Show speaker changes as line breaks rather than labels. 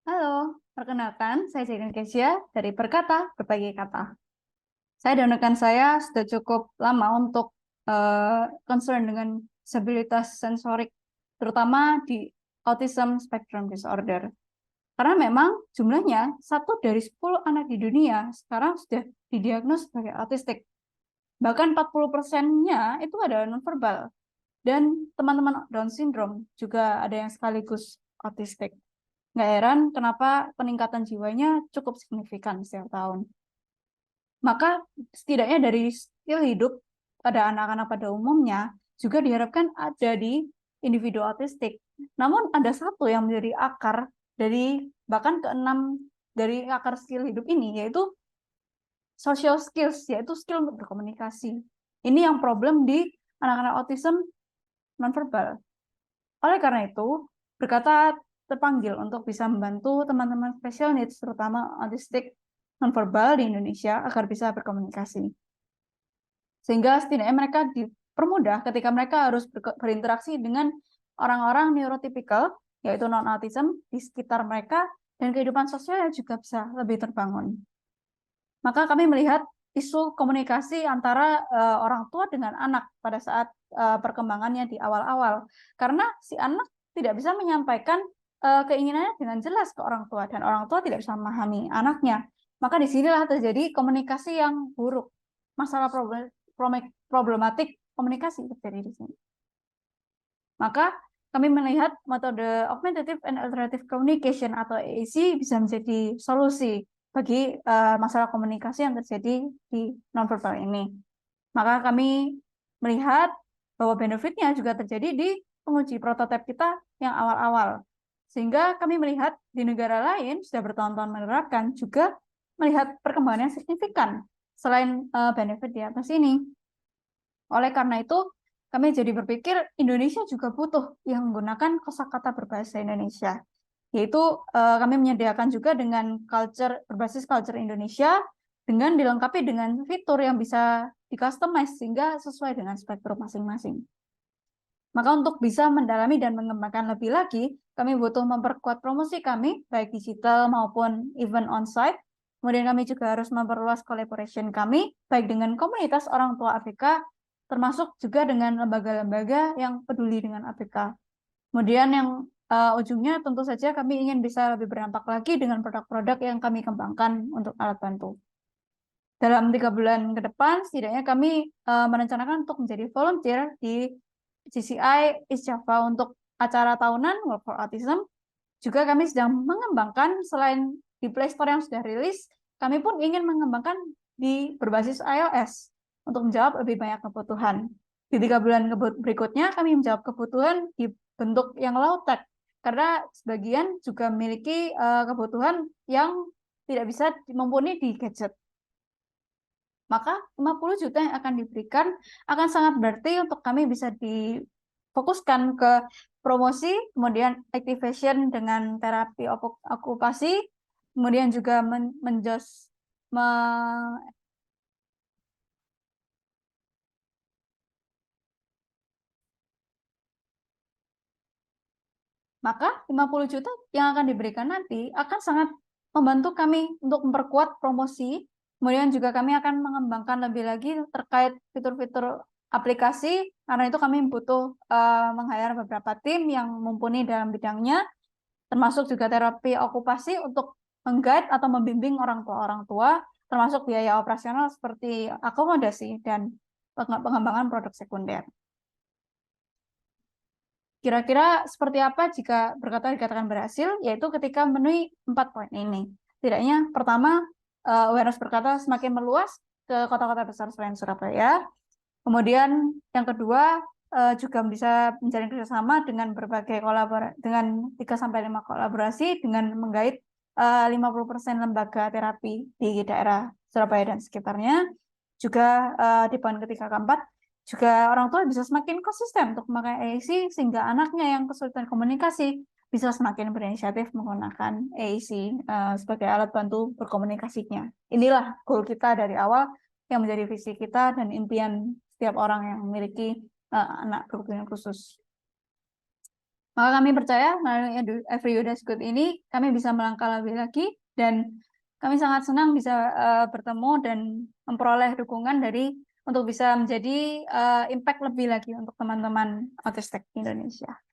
Halo, perkenalkan saya Jane Kesia dari Berkata Berbagi Kata. Saya dan rekan saya sudah cukup lama untuk concern dengan disabilitas sensorik, terutama di Autism Spectrum Disorder. Karena memang jumlahnya 1 dari 10 anak di dunia sekarang sudah didiagnos sebagai autistik. Bahkan 40%-nya itu adalah nonverbal. Dan teman-teman Down syndrome juga ada yang sekaligus autistik. Nggak heran kenapa peningkatan jiwanya cukup signifikan setiap tahun. Maka setidaknya dari skill hidup pada anak-anak pada umumnya juga diharapkan ada di individu autistik. Namun ada satu yang menjadi akar dari bahkan keenam dari akar skill hidup ini, yaitu social skills, yaitu skill untuk berkomunikasi. Ini yang problem di anak-anak autism nonverbal. Oleh karena itu, Berkata terpanggil untuk bisa membantu teman-teman special needs, terutama autistik nonverbal di Indonesia, agar bisa berkomunikasi. Sehingga setidaknya mereka dipermudah ketika mereka harus berinteraksi dengan orang-orang neurotipikal, yaitu non-autism, di sekitar mereka, dan kehidupan sosialnya juga bisa lebih terbangun. Maka kami melihat isu komunikasi antara orang tua dengan anak pada saat perkembangannya di awal-awal. Karena si anak tidak bisa menyampaikan keinginannya dengan jelas ke orang tua, dan orang tua tidak bisa memahami anaknya. Maka disinilah terjadi komunikasi yang buruk. Masalah problematik komunikasi terjadi di sini. Maka kami melihat metode Augmentative and Alternative Communication atau AAC bisa menjadi solusi bagi masalah komunikasi yang terjadi di nonverbal ini. Maka kami melihat bahwa benefitnya juga terjadi di penguji prototipe kita yang awal-awal. Sehingga kami melihat di negara lain sudah bertahun-tahun menerapkan, juga melihat perkembangan yang signifikan selain benefit di atas ini. Oleh karena itu, kami jadi berpikir Indonesia juga butuh yang menggunakan kosakata berbahasa Indonesia. Yaitu kami menyediakan juga dengan berbasis culture Indonesia, dengan dilengkapi dengan fitur yang bisa di-customize sehingga sesuai dengan spektrum masing-masing. Maka untuk bisa mendalami dan mengembangkan lebih lagi, kami butuh memperkuat promosi kami, baik digital maupun event on-site. Kemudian kami juga harus memperluas collaboration kami, baik dengan komunitas orang tua ABK, termasuk juga dengan lembaga-lembaga yang peduli dengan ABK. Kemudian yang ujungnya tentu saja kami ingin bisa lebih berdampak lagi dengan produk-produk yang kami kembangkan untuk alat bantu. Dalam 3 bulan ke depan, setidaknya kami merencanakan untuk menjadi volunteer di CCI East Java untuk acara tahunan Work for Autism. Juga kami sedang mengembangkan, selain di Play Store yang sudah rilis, kami pun ingin mengembangkan di berbasis iOS untuk menjawab lebih banyak kebutuhan. Di 3 bulan berikutnya, kami menjawab kebutuhan di bentuk yang low-tech, karena sebagian juga memiliki kebutuhan yang tidak bisa mumpuni di gadget. Maka 50 juta yang akan diberikan akan sangat berarti untuk kami bisa difokuskan ke promosi, kemudian activation dengan terapi okupasi, kemudian juga maka 50 juta yang akan diberikan nanti akan sangat membantu kami untuk memperkuat promosi. Kemudian juga kami akan mengembangkan lebih lagi terkait fitur-fitur aplikasi, karena itu kami butuh meng-hire beberapa tim yang mumpuni dalam bidangnya, termasuk juga terapi okupasi untuk meng-guide atau membimbing orang tua, termasuk biaya operasional seperti akomodasi dan pengembangan produk sekunder. Kira-kira seperti apa jika Berkata dikatakan berhasil, yaitu ketika memenuhi 4 poin ini. Setidaknya pertama, awareness Berkata semakin meluas ke kota-kota besar selain Surabaya. Kemudian yang kedua, juga bisa menjalin kerjasama dengan berbagai dengan 3-5 kolaborasi dengan menggait 50% lembaga terapi di daerah Surabaya dan sekitarnya. Juga di poin ketiga keempat, juga orang tua bisa semakin konsisten untuk memakai AAC, sehingga anaknya yang kesulitan komunikasi bisa semakin berinisiatif menggunakan AAC sebagai alat bantu berkomunikasinya. Inilah goal kita dari awal, yang menjadi visi kita dan impian setiap orang yang memiliki anak berkebutuhan khusus. Maka kami percaya melalui Every You That's Good ini kami bisa melangkah lebih lagi, dan kami sangat senang bisa bertemu dan memperoleh dukungan untuk bisa menjadi impact lebih lagi untuk teman-teman autistik Indonesia.